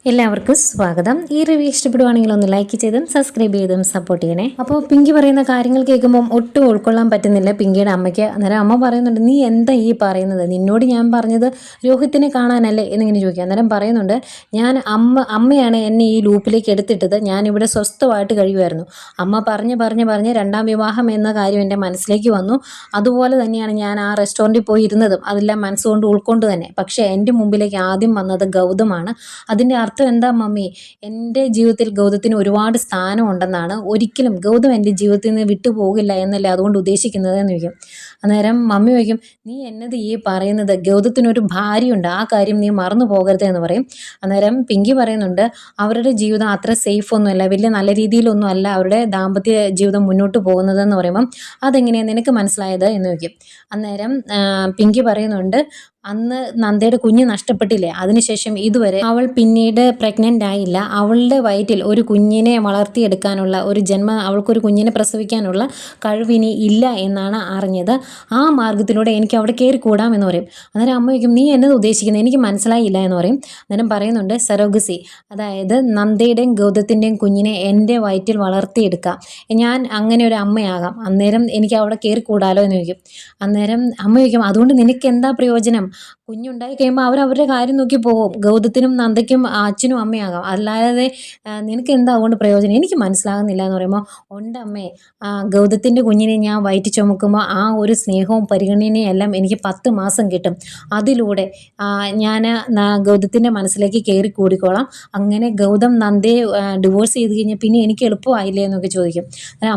എല്ലാവർക്കും സ്വാഗതം. ഈ റിവ്യൂ ഇഷ്ടപ്പെടുവാണെങ്കിൽ ഒന്ന് ലൈക്ക് ചെയ്തും സബ്സ്ക്രൈബ് ചെയ്തും സപ്പോർട്ട് ചെയ്യണേ. അപ്പോൾ പിങ്കി പറയുന്ന കാര്യങ്ങൾ കേൾക്കുമ്പോൾ ഒട്ടും ഉൾക്കൊള്ളാൻ പറ്റുന്നില്ല പിങ്കിയുടെ അമ്മയ്ക്ക്. അന്നേരം അമ്മ പറയുന്നുണ്ട്, നീ എന്താ ഈ പറയുന്നത്? നിന്നോട് ഞാൻ പറഞ്ഞത് രോഹിത്തിനെ കാണാനല്ലേ എന്നിങ്ങനെ ചോദിക്കുക. അന്നേരം പറയുന്നുണ്ട്, ഞാൻ അമ്മയാണ് എന്നെ ഈ ലൂപ്പിലേക്ക് എടുത്തിട്ടത്. ഞാനിവിടെ സ്വസ്ഥമായിട്ട് കഴിയുമായിരുന്നു. അമ്മ പറഞ്ഞ് രണ്ടാം വിവാഹം എന്ന കാര്യം എൻ്റെ മനസ്സിലേക്ക് വന്നു. അതുപോലെ തന്നെയാണ് ഞാൻ ആ റെസ്റ്റോറൻറ്റിൽ പോയി ഇരുന്നതും അതെല്ലാം മനസ്സുകൊണ്ട് ഉൾക്കൊണ്ട് തന്നെ. പക്ഷേ എൻ്റെ മുമ്പിലേക്ക് ആദ്യം വന്നത് ഗൗതമാണ്. അതിൻ്റെ അർത്ഥം എന്താ മമ്മി? എൻ്റെ ജീവിതത്തിൽ ഗൗതത്തിന് ഒരുപാട് സ്ഥാനമുണ്ടെന്നാണ്. ഒരിക്കലും ഗൗതം എൻ്റെ ജീവിതത്തിൽ നിന്ന് വിട്ടുപോകില്ല എന്നല്ലേ അതുകൊണ്ട് ഉദ്ദേശിക്കുന്നത് എന്ന് ചോദിക്കും. അന്നേരം മമ്മി ചോദിക്കും, നീ എന്നത് ഈ പറയുന്നത്? ഗൗതത്തിനൊരു ഭാര്യയുണ്ട്, ആ കാര്യം നീ മറന്നു പോകരുത് എന്ന് പറയും. അന്നേരം പിങ്കി പറയുന്നുണ്ട്, അവരുടെ ജീവിതം അത്ര സേഫ് ഒന്നുമല്ല, വലിയ നല്ല രീതിയിലൊന്നും അല്ല അവരുടെ ദാമ്പത്യ ജീവിതം മുന്നോട്ട് പോകുന്നതെന്ന് പറയുമ്പം അതെങ്ങനെയാണ് നിനക്ക് മനസ്സിലായത് എന്ന് ചോദിക്കും. അന്നേരം പിങ്കി പറയുന്നുണ്ട്, അന്ന് നന്ദയുടെ കുഞ്ഞ് നഷ്ടപ്പെട്ടില്ലേ, അതിനുശേഷം ഇതുവരെ അവൾ പിന്നീട് പ്രഗ്നൻ്റ് ആയില്ല. അവളുടെ വയറ്റിൽ ഒരു കുഞ്ഞിനെ വളർത്തിയെടുക്കാനുള്ള അവൾക്കൊരു കുഞ്ഞിനെ പ്രസവിക്കാനുള്ള കഴിവിനി ഇല്ല എന്നാണ് അറിഞ്ഞത്. ആ മാർഗത്തിലൂടെ എനിക്ക് അവിടെ കയറിക്കൂടാം എന്ന് പറയും. അന്നേരം അമ്മ ചോദിക്കും, നീ എന്നത് ഉദ്ദേശിക്കുന്നത്? എനിക്ക് മനസ്സിലായില്ല എന്ന് പറയും. അന്നേരം പറയുന്നുണ്ട്, സറോഗസി, അതായത് നന്ദയുടെയും ഗൗതത്തിൻ്റെയും കുഞ്ഞിനെ എൻ്റെ വയറ്റിൽ വളർത്തിയെടുക്കാം, ഞാൻ അങ്ങനെ ഒരു അമ്മയാകാം, അന്നേരം എനിക്ക് അവിടെ കയറിക്കൂടാലോ എന്ന് ചോദിക്കും. അന്നേരം അമ്മ ചോദിക്കും, അതുകൊണ്ട് നിനക്ക് എന്താ പ്രയോജനം? കുഞ്ഞുണ്ടായി കഴിയുമ്പോൾ അവരവരുടെ കാര്യം നോക്കി പോകും. ഗൗതത്തിനും നന്ദയ്ക്കും അച്ഛനും അമ്മയാകാം, അല്ലാതെ നിനക്ക് എന്താ അതുകൊണ്ട് പ്രയോജനം? എനിക്ക് മനസ്സിലാകുന്നില്ല എന്ന് പറയുമ്പോൾ, ഉണ്ടമ്മേ, ഗൗതത്തിൻ്റെ കുഞ്ഞിനെ ഞാൻ വയറ്റി ചുമക്കുമ്പോൾ ആ ഒരു സ്നേഹവും പരിഗണനയും എല്ലാം എനിക്ക് 10 മാസം കിട്ടും. അതിലൂടെ ഞാൻ ഗൗതത്തിൻ്റെ മനസ്സിലേക്ക് കയറി കൂടിക്കോളാം. അങ്ങനെ ഗൗതം നന്ദയെ ഡിവോഴ്സ് ചെയ്ത് കഴിഞ്ഞാൽ പിന്നെ എനിക്ക് എളുപ്പമായില്ലേ എന്നൊക്കെ ചോദിക്കും.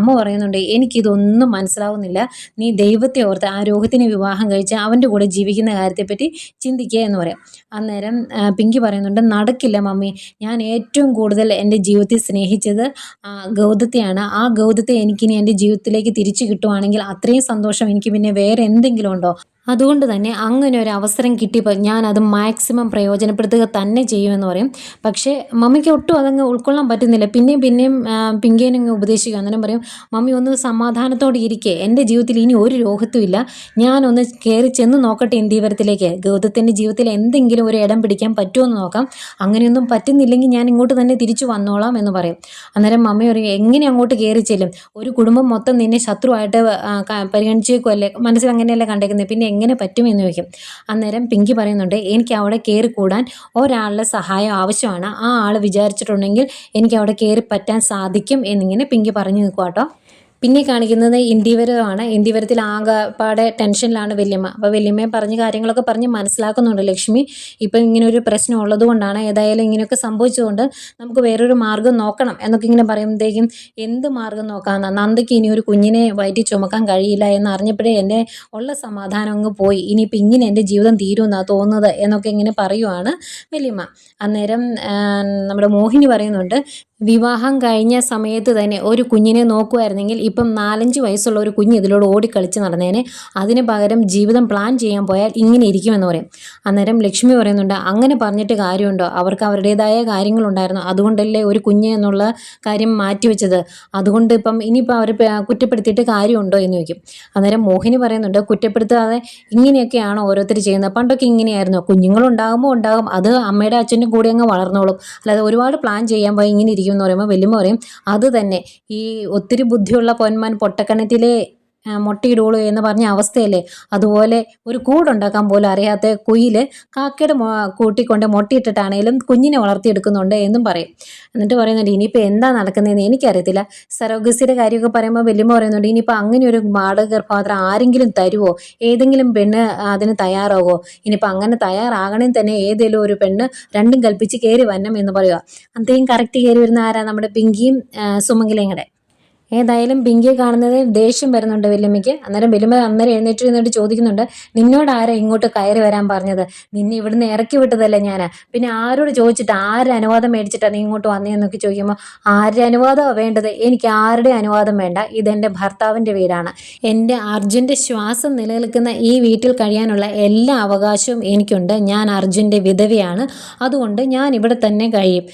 അമ്മ പറയുന്നുണ്ട്, എനിക്കിതൊന്നും മനസ്സിലാവുന്നില്ല. നീ ദൈവത്തെ ഓർത്ത് ആ രോഹിത്തിനെ വിവാഹം കഴിച്ച് അവൻ്റെ കൂടെ ജീവിക്കുന്ന കാര്യത്തെപ്പറ്റി ചിന്തിക്കുക എന്ന് പറയാം. അന്നേരം പിങ്കി പറയുന്നുണ്ട്, നടക്കില്ല മമ്മി, ഞാൻ ഏറ്റവും കൂടുതൽ എൻ്റെ ജീവിതത്തിൽ സ്നേഹിച്ചത് ഗൗതത്തെയാണ്. ആ ഗൗതത്തെ എനിക്കിനി എൻ്റെ ജീവിതത്തിലേക്ക് തിരിച്ചു കിട്ടുവാണെങ്കിൽ അത്രയും സന്തോഷം എനിക്ക് പിന്നെ വേറെ എന്തെങ്കിലും ഉണ്ടോ? അതുകൊണ്ട് തന്നെ അങ്ങനെ ഒരു അവസരം കിട്ടിയപ്പോൾ ഞാൻ അത് മാക്സിമം പ്രയോജനപ്പെടുത്തുക തന്നെ ചെയ്യുമെന്ന് പറയും. പക്ഷേ മമ്മിക്ക് ഒട്ടും അതങ്ങ് ഉൾക്കൊള്ളാൻ പറ്റുന്നില്ല. പിന്നെയും പിങ്കേനെ അങ്ങ് ഉപദേശിക്കുക. അന്നേരം പറയും, മമ്മി ഒന്ന് സമാധാനത്തോടെ ഇരിക്കേ, എൻ്റെ ജീവിതത്തിൽ ഇനി ഒരു രോഗത്തും ഇല്ല, ഞാനൊന്ന് കയറി ചെന്ന് നോക്കട്ടെ ഇന്ത്യവരത്തിലേക്ക്, ഗൗതത്തിൻ്റെ ജീവിതത്തിൽ എന്തെങ്കിലും ഒരു ഇടം പിടിക്കാൻ പറ്റുമോ എന്ന് നോക്കാം, അങ്ങനെയൊന്നും പറ്റുന്നില്ലെങ്കിൽ ഞാൻ ഇങ്ങോട്ട് തന്നെ തിരിച്ചു വന്നോളാം എന്ന് പറയും. അന്നേരം മമ്മി പറയും, എങ്ങനെ അങ്ങോട്ട് കയറി ചെല്ലും? ഒരു കുടുംബം മൊത്തം നിന്നെ ശത്രുവായിട്ട് പരിഗണിച്ചേക്കുമല്ലേ, മനസ്സിൽ അങ്ങനെയല്ലേ കണ്ടേക്കുന്നത്, പിന്നെ എങ്ങനെ പറ്റും എന്ന് ചോദിക്കും. അന്നേരം പിങ്കി പറയുന്നുണ്ട്, എനിക്ക് അവിടെ കയറിക്കൂടാൻ ഒരാളുടെ സഹായം ആവശ്യമാണ്. ആ ആൾ വിചാരിച്ചിട്ടുണ്ടെങ്കിൽ എനിക്ക് അവിടെ കയറി പറ്റാൻ സാധിക്കും എന്നിങ്ങനെ പിങ്കി പറഞ്ഞു നിൽക്കുക കേട്ടോ. പിന്നെ കാണിക്കുന്നത് ഇന്ത്യവരമാണ്. ഇന്ത്യവരത്തിൽ ആകെപ്പാടെ ടെൻഷനിലാണ് വല്യമ്മ. അപ്പോൾ വല്യമ്മയെ കാര്യങ്ങളൊക്കെ പറഞ്ഞ് മനസ്സിലാക്കുന്നുണ്ട് ലക്ഷ്മി. ഇപ്പം ഇങ്ങനെ ഒരു പ്രശ്നം ഉള്ളത് കൊണ്ടാണ്, ഏതായാലും ഇങ്ങനെയൊക്കെ സംഭവിച്ചുകൊണ്ട് നമുക്ക് വേറൊരു മാർഗ്ഗം നോക്കണം എന്നൊക്കെ ഇങ്ങനെ പറയുമ്പോഴത്തേക്കും, എന്ത് മാർഗ്ഗം നോക്കാമെന്ന്, നന്ദയ്ക്ക് ഇനി ഒരു കുഞ്ഞിനെ വയറ്റി ചുമക്കാൻ കഴിയില്ല എന്ന് അറിഞ്ഞപ്പോഴേ എൻ്റെ ഉള്ള സമാധാനം അങ്ങ് പോയി, ഇനിയിപ്പോൾ ഇങ്ങനെ എൻ്റെ ജീവിതം തീരുമെന്നാണ് തോന്നുന്നത് എന്നൊക്കെ ഇങ്ങനെ പറയുവാണ് വല്യമ്മ. അന്നേരം നമ്മുടെ മോഹിനി പറയുന്നുണ്ട്, വിവാഹം കഴിഞ്ഞ സമയത്ത് തന്നെ ഒരു കുഞ്ഞിനെ നോക്കുമായിരുന്നെങ്കിൽ ഇപ്പം 4-5 വയസ്സുള്ള ഒരു കുഞ്ഞ് ഇതിലൂടെ ഓടിക്കളിച്ച് നടന്നേനെ. അതിന് പകരം ജീവിതം പ്ലാൻ ചെയ്യാൻ പോയാൽ ഇങ്ങനെ ഇരിക്കുമെന്ന് പറയും. അന്നേരം ലക്ഷ്മി പറയുന്നുണ്ട്, അങ്ങനെ പറഞ്ഞിട്ട് കാര്യമുണ്ടോ? അവർക്ക് അവരുടേതായ കാര്യങ്ങളുണ്ടായിരുന്നു, അതുകൊണ്ടല്ലേ ഒരു കുഞ്ഞ് എന്നുള്ള കാര്യം മാറ്റിവെച്ചത്. അതുകൊണ്ട് ഇനിയിപ്പോൾ അവർ കുറ്റപ്പെടുത്തിയിട്ട് കാര്യമുണ്ടോ എന്ന് ചോദിക്കും. അന്നേരം മോഹിനി പറയുന്നുണ്ട്, കുറ്റപ്പെടുത്താതെ ഇങ്ങനെയൊക്കെയാണോ ഓരോരുത്തർ ചെയ്യുന്നത്? പണ്ടൊക്കെ ഇങ്ങനെയായിരുന്നു, കുഞ്ഞുങ്ങളുണ്ടാകുമ്പോൾ ഉണ്ടാകും, അത് അമ്മയുടെ അച്ഛൻ്റെ കൂടെ അങ്ങ് വളർന്നോളും, അല്ലാതെ ഒരുപാട് പ്ലാൻ ചെയ്യാൻ പോയി ഇങ്ങനെ ഇരിക്കും എന്ന് പറയുമ്പോൾ വല്യമ്മ പറയും, അത് തന്നെ ഈ ഒത്തിരി ബുദ്ധിയുള്ള പൊന്മാൻ പൊട്ടക്കിണറ്റിലെ മുട്ടയിടുള്ളൂ എന്ന് പറഞ്ഞ അവസ്ഥയല്ലേ. അതുപോലെ ഒരു കൂടുണ്ടാക്കാൻ പോലും അറിയാത്ത കുയിൽ കാക്കയുടെ കൂട്ടിക്കൊണ്ട് മുട്ടയിട്ടിട്ടാണേലും കുഞ്ഞിനെ വളർത്തിയെടുക്കുന്നുണ്ട് എന്നും പറയും. എന്നിട്ട് പറയുന്നുണ്ട്, ഇനിയിപ്പോൾ എന്താ നടക്കുന്നതെന്ന് എനിക്കറിയത്തില്ല. സരോഗസിയുടെ കാര്യമൊക്കെ പറയുമ്പോൾ വല്യമ്മ പറയുന്നുണ്ട്, ഇനിയിപ്പോൾ അങ്ങനെ ഒരു ഗർഭപാത്രം ആരെങ്കിലും തരുമോ? ഏതെങ്കിലും പെണ്ണ് അതിന് തയ്യാറാകുമോ? ഇനിയിപ്പോൾ അങ്ങനെ തയ്യാറാകണമെങ്കിൽ തന്നെ ഏതെങ്കിലും ഒരു പെണ്ണ് രണ്ടും കൽപ്പിച്ച് കയറി വരണം എന്ന് പറയുക. അന്തേയും കറക്റ്റ് കയറി വരുന്ന ആരാ? നമ്മുടെ പിങ്കിയും സുമംഗലയും കൂടെ. ഏതായാലും പിങ്കിയെ കാണുന്നത് ദേഷ്യം വരുന്നുണ്ട് വല്യമ്മയ്ക്ക്. അന്നേരം വല്യമ്മ എഴുന്നേറ്റ് ചോദിക്കുന്നുണ്ട്, നിന്നോട് ആരാ ഇങ്ങോട്ട് കയറി വരാൻ പറഞ്ഞത്? നിന്നെ ഇവിടുന്ന് ഇറക്കി വിട്ടതല്ലേ ഞാൻ, പിന്നെ ആരോട് ചോദിച്ചിട്ട്, ആരുടെ അനുവാദം മേടിച്ചിട്ടാണ് നീ ഇങ്ങോട്ട് വന്നതെന്നൊക്കെ ചോദിക്കുമ്പോൾ, ആരുടെ അനുവാദമാണ് വേണ്ടത്? എനിക്ക് ആരുടെ അനുവാദം വേണ്ട, ഇതെൻ്റെ ഭർത്താവിൻ്റെ വീടാണ്. എൻ്റെ അർജുൻ്റെ ശ്വാസം നിലനിൽക്കുന്ന ഈ വീട്ടിൽ കഴിയാനുള്ള എല്ലാ അവകാശവും എനിക്കുണ്ട്. ഞാൻ അർജുൻ്റെ വിധവയാണ്, അതുകൊണ്ട് ഞാൻ ഇവിടെ തന്നെ കഴിയും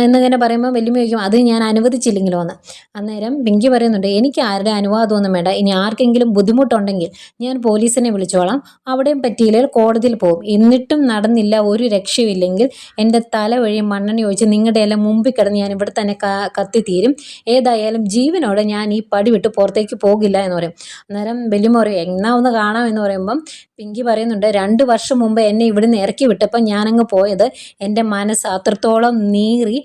എന്നിങ്ങനെ പറയുമ്പോൾ വല്യമ്മ ചോദിക്കും, അത് ഞാൻ അനുവദിച്ചില്ലെങ്കിലോ എന്ന്. അന്നേരം പിങ്കി പിങ്കി പറയുന്നുണ്ട് എനിക്ക് ആരുടെ അനുവാദമൊന്നും വേണ്ട, ഇനി ആർക്കെങ്കിലും ബുദ്ധിമുട്ടുണ്ടെങ്കിൽ ഞാൻ പോലീസിനെ വിളിച്ചോളാം, അവിടെയും പറ്റിയില്ലെങ്കിൽ കോടതിയിൽ പോകും, എന്നിട്ടും നടന്നില്ല ഒരു രക്ഷയില്ലെങ്കിൽ എൻ്റെ തല വഴി മണ്ണെണ്ണ ഒഴിച്ച് നിങ്ങളുടെ എല്ലാം മുമ്പിൽ കിടന്ന് ഞാൻ ഇവിടെ തന്നെ കത്തിത്തീരും, ഏതായാലും ജീവനോടെ ഞാൻ ഈ പടി വിട്ട് പുറത്തേക്ക് പോകില്ല എന്ന് പറയും. അന്നേരം വല്യമ്മ പറയും എന്നാ ഒന്ന് കാണാം എന്ന് പറയുമ്പം പിങ്കി പറയുന്നുണ്ട് 2 വർഷം മുമ്പ് എന്നെ ഇവിടുന്ന് ഇറക്കി വിട്ടപ്പോൾ ഞാനങ്ങ് പോയത് എൻ്റെ മനസ്സ് അത്രത്തോളം നീറി,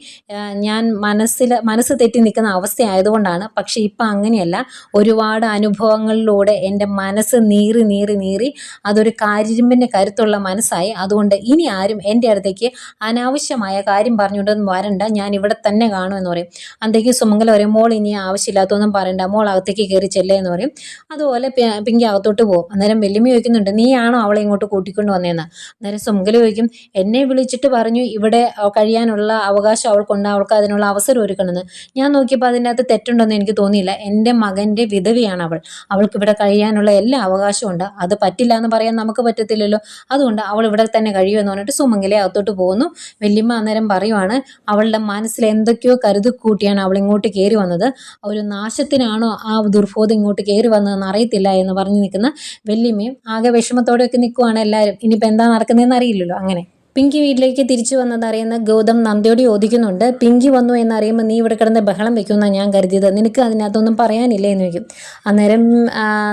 ഞാൻ മനസ്സ് തെറ്റി നിൽക്കുന്ന അവസ്ഥയായതുകൊണ്ടാണ്. പക്ഷെ ഇപ്പം അങ്ങനെയല്ല, ഒരുപാട് അനുഭവങ്ങളിലൂടെ എൻ്റെ മനസ്സ് നീറി നീറി നീറി അതൊരു കാരിരുമ്പിൻ്റെ കരുത്തുള്ള മനസ്സായി. അതുകൊണ്ട് ഇനി ആരും എൻ്റെ അടുത്തേക്ക് അനാവശ്യമായ കാര്യം പറഞ്ഞുകൊണ്ടൊന്നും വരണ്ട, ഞാൻ ഇവിടെ തന്നെ കാണുമെന്ന് പറയും. അന്തേക്ക് സുമംഗല പറയും മോൾ ഇനി ആവശ്യമില്ലാത്തൊന്നും പറയണ്ട, മോൾ അകത്തേക്ക് കയറി ചെല്ലേ എന്ന് പറയും. അതുപോലെ പിങ്കി അകത്തോട്ട് പോകും. അന്നേരം വെല്ലുമ്മ ചോദിക്കുന്നുണ്ട് നീയാണോ അവളെ ഇങ്ങോട്ട് കൂട്ടിക്കൊണ്ട് വന്നതെന്ന്. അന്നേരം സുമംഗല ചോദിക്കും എന്നെ വിളിച്ചിട്ട് പറഞ്ഞു ഇവിടെ കഴിയാനുള്ള അവകാശം അവൾക്കുണ്ട്, അവൾക്ക് അതിനുള്ള അവസരം ഒരുക്കണമെന്ന്. ഞാൻ നോക്കിയപ്പോൾ അതിനകത്ത് തെറ്റുണ്ടെന്ന് എനിക്ക് തോന്നിയില്ല. എൻ്റെ മകൻ്റെ വിധവയാണ് അവൾ, അവൾക്ക് ഇവിടെ കഴിയാനുള്ള എല്ലാ അവകാശവും ഉണ്ട്, അത് പറ്റില്ല എന്ന് പറയാൻ നമുക്ക് പറ്റത്തില്ലല്ലോ, അതുകൊണ്ട് അവൾ ഇവിടെ തന്നെ കഴിയുമെന്ന് പറഞ്ഞിട്ട് സുമംഗലയെ അകത്തോട്ട് പോകുന്നു. വല്യമ്മ അന്നേരം പറയുവാണ് അവളുടെ മനസ്സിൽ എന്തൊക്കെയോ കരുതി കൂട്ടിയാണ് അവൾ ഇങ്ങോട്ട് കയറി വന്നത്, ഒരു നാശത്തിനാണോ ആ ദുർബോധം ഇങ്ങോട്ട് കയറി വന്നതെന്ന് അറിയത്തില്ല എന്ന് പറഞ്ഞു നിൽക്കുന്ന വല്യമ്മയും ആകെ വിഷമത്തോടെയൊക്കെ നിൽക്കുവാണ് എല്ലാവരും. ഇനിയിപ്പോൾ എന്താ നടക്കുന്നതെന്ന് അറിയില്ലല്ലോ. അങ്ങനെ പിങ്കി വീട്ടിലേക്ക് തിരിച്ചു വന്നതറിയുന്ന ഗൗതം നന്ദയോട് ചോദിക്കുന്നുണ്ട് പിങ്കി വന്നു എന്നറിയുമ്പോൾ നീ ഇവിടെ കിടന്ന് ബഹളം വെക്കുമെന്നാണ് ഞാൻ കരുതിയത്, നിനക്ക് അതിനകത്തൊന്നും പറയാനില്ലേ എന്ന് ചോദിക്കും. അന്നേരം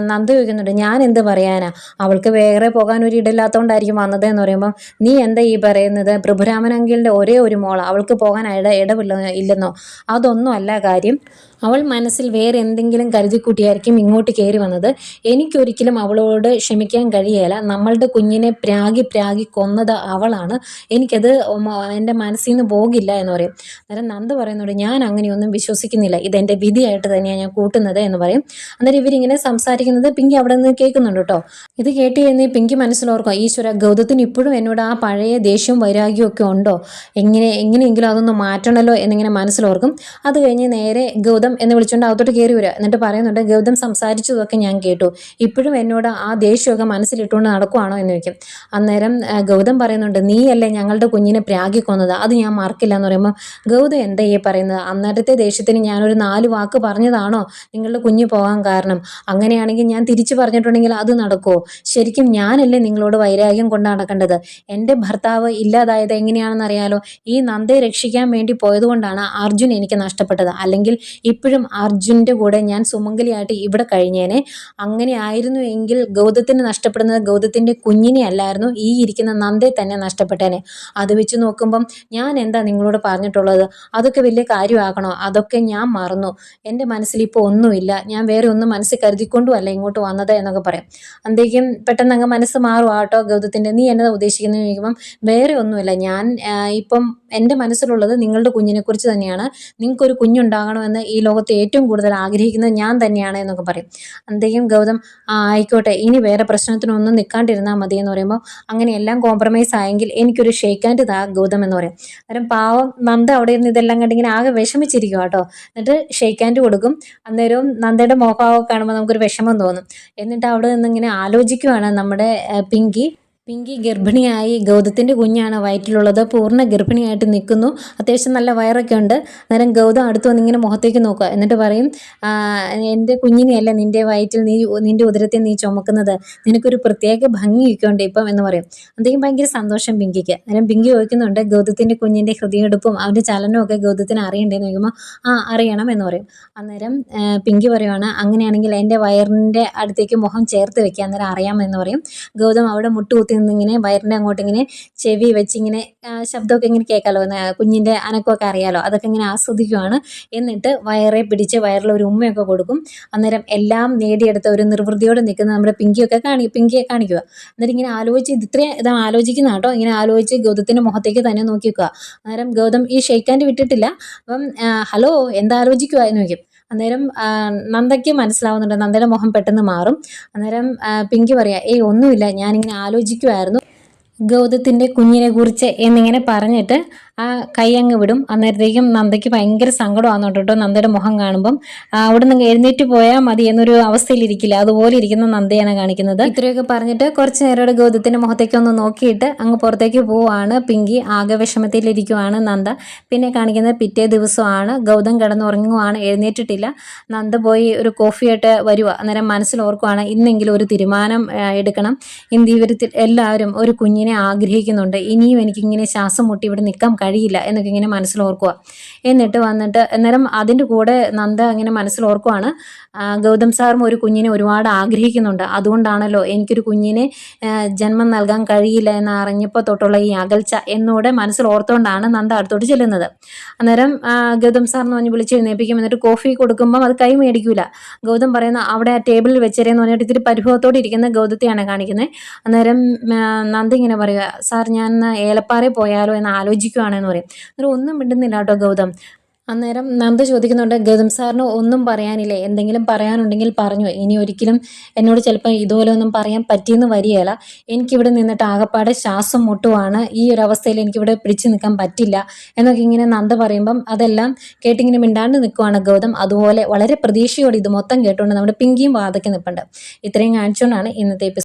നന്ദ ചോദിക്കുന്നുണ്ട് ഞാൻ എന്ത് പറയാനാ, അവൾക്ക് വേറെ പോകാൻ ഒരു ഇടയില്ലാത്തതുകൊണ്ടായിരിക്കും വന്നത് എന്ന് പറയുമ്പം നീ എന്താ ഈ പറയുന്നത്, പ്രഭുരാമൻ അങ്കിളിൻ്റെ ഒരേ ഒരു മോള, അവൾക്ക് പോകാൻ ഇല്ലെന്നോ, അതൊന്നും അല്ല കാര്യം, അവൾ മനസ്സിൽ വേറെ എന്തെങ്കിലും കരുതിക്കൂട്ടിയായിരിക്കും ഇങ്ങോട്ട് കയറി വന്നത്, എനിക്കൊരിക്കലും അവളോട് ക്ഷമിക്കാൻ കഴിയുകയില്ല, നമ്മളുടെ കുഞ്ഞിനെ പ്രാഗി കൊന്നത് അവളാണ്, എനിക്കത് എൻ്റെ മനസ്സിൽ നിന്ന് പോകില്ല എന്ന് പറയും. അന്നേരം നന്ദ പറയുന്നുണ്ട് ഞാൻ അങ്ങനെയൊന്നും വിശ്വസിക്കുന്നില്ല, ഇതെൻ്റെ വിധിയായിട്ട് തന്നെയാണ് ഞാൻ കൂട്ടുന്നത് എന്ന് പറയും. അന്നേരം ഇവരിങ്ങനെ സംസാരിക്കുന്നത് പിങ്കി അവിടെ നിന്ന് കേൾക്കുന്നുണ്ട് കേട്ടോ. ഇത് കേട്ട് കഴിഞ്ഞ് പിങ്കി മനസ്സിലോർക്കും ഈശ്വര ഗൗതത്തിന് ഇപ്പോഴും എന്നോട് ആ പഴയ ദേഷ്യവും വൈരാഗ്യവും ഒക്കെ ഉണ്ടോ, എങ്ങനെയെങ്കിലും അതൊന്ന് മാറ്റണമല്ലോ എന്നിങ്ങനെ മനസ്സിലോർക്കും. അത് കഴിഞ്ഞ് നേരെ ഗൗതം എന്ന് വിളിച്ചുകൊണ്ട് അകത്തോട്ട് കയറി വരിക. എന്നിട്ട് പറയുന്നുണ്ട് ഗൗതം സംസാരിച്ചതൊക്കെ ഞാൻ കേട്ടു, ഇപ്പോഴും എന്നോട് ആ ദേഷ്യമൊക്കെ മനസ്സിലിട്ടുകൊണ്ട് നടക്കുവാണോ എന്ന് ചോദിക്കും. അന്നേരം ഗൗതം പറയുന്നുണ്ട് നീയല്ലേ ഞങ്ങളുടെ കുഞ്ഞിനെ പ്രാഗിക്കൊന്നത്, അത് ഞാൻ മറക്കില്ല എന്ന് പറയുമ്പോൾ ഗൗതം എന്താ ഈ പറയുന്നത്, അന്നേരത്തെ ദേഷ്യത്തിന് ഞാനൊരു 4 വാക്ക് പറഞ്ഞതാണോ നിങ്ങളുടെ കുഞ്ഞ് പോകാൻ കാരണം, അങ്ങനെയാണെങ്കിൽ ഞാൻ തിരിച്ചു പറഞ്ഞിട്ടുണ്ടെങ്കിൽ അത് നടക്കുമോ, ശരിക്കും ഞാനല്ലേ നിങ്ങളോട് വൈരാഗ്യം കൊണ്ട് നടക്കേണ്ടത്, എൻ്റെ ഭർത്താവ് ഇല്ലാതായത് എങ്ങനെയാണെന്ന് അറിയാലോ, ഈ നന്ദയെ രക്ഷിക്കാൻ വേണ്ടി പോയതുകൊണ്ടാണ് അർജുൻ എനിക്ക് നഷ്ടപ്പെട്ടത്, അല്ലെങ്കിൽ ഇപ്പോഴും അർജുൻ്റെ കൂടെ ഞാൻ സുമംഗലിയായിട്ട് ഇവിടെ കഴിഞ്ഞേനെ, അങ്ങനെ ആയിരുന്നു എങ്കിൽ ഗൗതത്തിന് നഷ്ടപ്പെടുന്നത് ഗൗതത്തിൻ്റെ കുഞ്ഞിനെ അല്ലായിരുന്നു, ഈ ഇരിക്കുന്ന നന്ദയെ തന്നെ നഷ്ടപ്പെട്ടേനെ. അത് വെച്ച് നോക്കുമ്പം ഞാൻ എന്താ നിങ്ങളോട് പറഞ്ഞിട്ടുള്ളത്, അതൊക്കെ വലിയ കാര്യമാക്കണോ, അതൊക്കെ ഞാൻ മറന്നു, എൻ്റെ മനസ്സിൽ ഇപ്പോൾ ഒന്നുമില്ല, ഞാൻ വേറെ ഒന്നും മനസ്സിൽ കരുതിക്കൊണ്ടുമല്ല ഇങ്ങോട്ട് വന്നത് എന്നൊക്കെ പറയും. അന്തേക്കും പെട്ടെന്ന് അങ്ങ് മനസ്സ് മാറും ആട്ടോ ഗൗതത്തിൻ്റെ, നീ എന്നതാ ഉദ്ദേശിക്കുന്നത് ചോദിക്കുമ്പം വേറെ ഒന്നുമില്ല, ഞാൻ ഇപ്പം എൻ്റെ മനസ്സിലുള്ളത് നിങ്ങളുടെ കുഞ്ഞിനെക്കുറിച്ച് തന്നെയാണ്, നിങ്ങൾക്കൊരു കുഞ്ഞുണ്ടാകണമെന്ന് ഈ ലോകത്തെ ഏറ്റവും കൂടുതൽ ആഗ്രഹിക്കുന്നത് ഞാൻ തന്നെയാണ് എന്നൊക്കെ പറയും. അന്തേക്കും ഗൗതം ആയിക്കോട്ടെ ഇനി വേറെ പ്രശ്നത്തിനൊന്നും നിൽക്കാണ്ടിരുന്നാൽ മതി എന്ന് പറയുമ്പോൾ അങ്ങനെ എല്ലാം കോംപ്രമൈസ് ആയെങ്കിൽ എനിക്കൊരു ഷേക്ക് ഹാൻഡ് താ ഗൗതം എന്ന് പറയും. അന്നേരം പാവം നന്ദ അവിടെ നിന്ന് ഇതെല്ലാം കണ്ടിങ്ങനെ ആകെ വിഷമിച്ചിരിക്കും കേട്ടോ. എന്നിട്ട് ഷേക്ക് ഹാൻഡ് കൊടുക്കും. അന്നേരവും നന്ദയുടെ മുഖമൊക്കെ കാണുമ്പോൾ നമുക്കൊരു വിഷമം തോന്നും. എന്നിട്ട് അവിടെ നിന്ന് ഇങ്ങനെ ആലോചിക്കുവാണ് നമ്മുടെ പിങ്കി ഗർഭിണിയായി, ഗൗതത്തിൻ്റെ കുഞ്ഞാണ് വയറ്റിലുള്ളത്, പൂർണ്ണ ഗർഭിണിയായിട്ട് നിൽക്കുന്നു, അത്യാവശ്യം നല്ല വയറൊക്കെ ഉണ്ട്. അന്നേരം ഗൗതം അടുത്ത് വന്ന് ഇങ്ങനെ മുഖത്തേക്ക് നോക്കുക, എന്നിട്ട് പറയും എൻ്റെ കുഞ്ഞിനെയല്ല നിൻ്റെ വയറ്റിൽ നിൻ്റെ ഉദരത്തിൽ നീ ചുമക്കുന്നത്, നിനക്കൊരു പ്രത്യേക ഭംഗിയൊക്കെ ഉണ്ട് ഇപ്പം എന്ന് പറയും. എന്തെങ്കിലും ഭയങ്കര സന്തോഷം പിങ്കിക്ക്. അന്നേരം പിങ്കി ചോദിക്കുന്നുണ്ട് ഗൗതത്തിൻ്റെ കുഞ്ഞിൻ്റെ ഹൃദയമെടുപ്പും അവൻ്റെ ചലനവും ഒക്കെ ഗൗതത്തിന് അറിയണ്ടേന്ന് ചോദിക്കുമ്പോൾ അറിയണം എന്ന് പറയും. അന്നേരം പിങ്കി പറയുവാണ് അങ്ങനെയാണെങ്കിൽ എൻ്റെ വയറിൻ്റെ അടുത്തേക്ക് മുഖം ചേർത്ത് വെക്കുക, അന്നേരം അറിയാമെന്ന് പറയും. ഗൗതം അവിടെ മുട്ടുകുത്തി നിന്നിങ്ങനെ വയറിൻ്റെ അങ്ങോട്ടിങ്ങനെ ചെവി വെച്ചിങ്ങനെ ശബ്ദമൊക്കെ ഇങ്ങനെ കേൾക്കാമല്ലോ, കുഞ്ഞിൻ്റെ അനക്കമൊക്കെ അറിയാലോ, അതൊക്കെ ഇങ്ങനെ ആസ്വദിക്കുവാണ്. എന്നിട്ട് വയറെ പിടിച്ച് വയറിൽ ഒരു ഉമ്മയൊക്കെ കൊടുക്കും. അന്നേരം എല്ലാം നേടിയെടുത്ത ഒരു നിർവൃതിയോടെ നിൽക്കുന്ന നമ്മുടെ പിങ്കിയെ കാണിക്കുക. എന്നിട്ട് ഇങ്ങനെ ആലോചിച്ച് ഇതാ ആലോചിക്കുന്ന കേട്ടോ, ഇങ്ങനെ ആലോചിച്ച് ഗൗതത്തിൻ്റെ മുഖത്തേക്ക് തന്നെ നോക്കി വെക്കുക. അന്നേരം ഗൗതം ഈ ഷെയ്ക്ക് ഹാൻഡ് വിട്ടിട്ടില്ല. അപ്പം ഹലോ എന്താ ആലോചിക്കുക എന്ന് ചോദിക്കും. അന്നേരം നന്ദയ്ക്ക് മനസ്സിലാവുന്നുണ്ട്, നന്ദയുടെ മുഖം പെട്ടെന്ന് മാറും. അന്നേരം പിങ്കി പറയാം ഒന്നുമില്ല, ഞാനിങ്ങനെ ആലോചിക്കുമായിരുന്നു ഗൗതത്തിൻ്റെ കുഞ്ഞിനെ കുറിച്ച് എന്നിങ്ങനെ പറഞ്ഞിട്ട് ആ കൈ അങ്ങ് വിടും. അന്നേരത്തേക്കും നന്ദയ്ക്ക് ഭയങ്കര സങ്കടമാകുന്നുണ്ട് കേട്ടോ നന്ദയുടെ മുഖം കാണുമ്പം. അവിടെ നിന്ന് എഴുന്നേറ്റ് പോയാൽ മതി എന്നൊരു അവസ്ഥയിലിരിക്കില്ല, അതുപോലെ ഇരിക്കുന്ന നന്ദയാണ് കാണിക്കുന്നത്. ഇത്രയൊക്കെ പറഞ്ഞിട്ട് കുറച്ച് നേരോടെ ഗൗതത്തിന്റെ മുഖത്തേക്ക് ഒന്ന് നോക്കിയിട്ട് അങ്ങ് പുറത്തേക്ക് പോവാണ് പിങ്കി. ആകെ വിഷമത്തിലിരിക്കുവാണ് നന്ദ. പിന്നെ കാണിക്കുന്നത് പിറ്റേ ദിവസമാണ്. ഗൗതം കിടന്നുറങ്ങുവാണ്, എഴുന്നേറ്റിട്ടില്ല. നന്ദ പോയി ഒരു കോഫിയായിട്ട് വരുക. അന്നേരം മനസ്സിൽ ഓർക്കുവാണ് ഇന്നെങ്കിലും ഒരു തീരുമാനം എടുക്കണം. ഇന്ത്യവരത്തിൽ എല്ലാവരും ഒരു കുഞ്ഞിനെ ആഗ്രഹിക്കുന്നുണ്ട്, ഇനിയും എനിക്കിങ്ങനെ ശ്വാസം മുട്ടി ഇവിടെ നിൽക്കാൻ കഴിയില്ല എന്നൊക്കെ ഇങ്ങനെ മനസ്സിൽ ഓർക്കുക. എന്നിട്ട് വന്നിട്ട് അന്നേരം അതിൻ്റെ കൂടെ നന്ദ ഇങ്ങനെ മനസ്സിൽ ഓർക്കുവാണ് ഗൗതം സാറും ഒരു കുഞ്ഞിനെ ഒരുപാട് ആഗ്രഹിക്കുന്നുണ്ട്, അതുകൊണ്ടാണല്ലോ എനിക്കൊരു കുഞ്ഞിനെ ജന്മം നൽകാൻ കഴിയില്ല എന്ന് അറിഞ്ഞപ്പോൾ തൊട്ടുള്ള ഈ അകൽച്ച എന്നോടെ മനസ്സിൽ ഓർത്തുകൊണ്ടാണ് നന്ദ അടുത്തോട്ട് ചെല്ലുന്നത്. അന്നേരം ഗൗതം സാറിന് പറഞ്ഞ് വിളിച്ച് എഴുന്നേൽപ്പിക്കും. എന്നിട്ട് കോഫി കൊടുക്കുമ്പം അത് കൈ മേടിക്കൂല. ഗൗതം പറയുന്ന അവിടെ ആ ടേബിളിൽ വെച്ചേരെന്ന് പറഞ്ഞിട്ട് ഇത്തിരി പരിഭവത്തോടെ ഇരിക്കുന്ന ഗൗതത്തെയാണ് കാണിക്കുന്നത്. അന്നേരം നന്ദി ഇങ്ങനെ പറയുക, സാർ ഞാൻ ഏലപ്പാറയിൽ പോയാലോ എന്ന് ആലോചിക്കുകയാണെന്ന് പറയും. അന്നേരം ഒന്നും മിണ്ടുന്നില്ല കേട്ടോ ഗൗതം. അന്നേരം നന്ദ ചോദിക്കുന്നുണ്ട് ഗൗതം സാറിന് ഒന്നും പറയാനില്ലേ, എന്തെങ്കിലും പറയാനുണ്ടെങ്കിൽ പറഞ്ഞു, ഇനി ഒരിക്കലും എന്നോട് ചിലപ്പോൾ ഇതുപോലെ ഒന്നും പറയാൻ പറ്റിയെന്ന് വരികയില്ല, എനിക്കിവിടെ നിന്നിട്ട് ആകപ്പാടെ ശ്വാസം മുട്ടുവാണ്, ഈ ഒരു അവസ്ഥയിൽ എനിക്കിവിടെ പിടിച്ചു നിൽക്കാൻ പറ്റില്ല എന്നൊക്കെ ഇങ്ങനെ നന്ദ പറയുമ്പം അതെല്ലാം കേട്ടിങ്ങനെ മിണ്ടാണ്ട് നിൽക്കുവാണ് ഗൗതം. അതുപോലെ വളരെ പ്രതീക്ഷയോടെ ഇത് മൊത്തം കേട്ടുകൊണ്ട് നമ്മുടെ പിങ്കിയും വാതയ്ക്ക് നിൽപ്പുണ്ട്. ഇത്രയും കാണിച്ചുകൊണ്ടാണ് ഇന്നത്തെ എപ്പിസോഡ്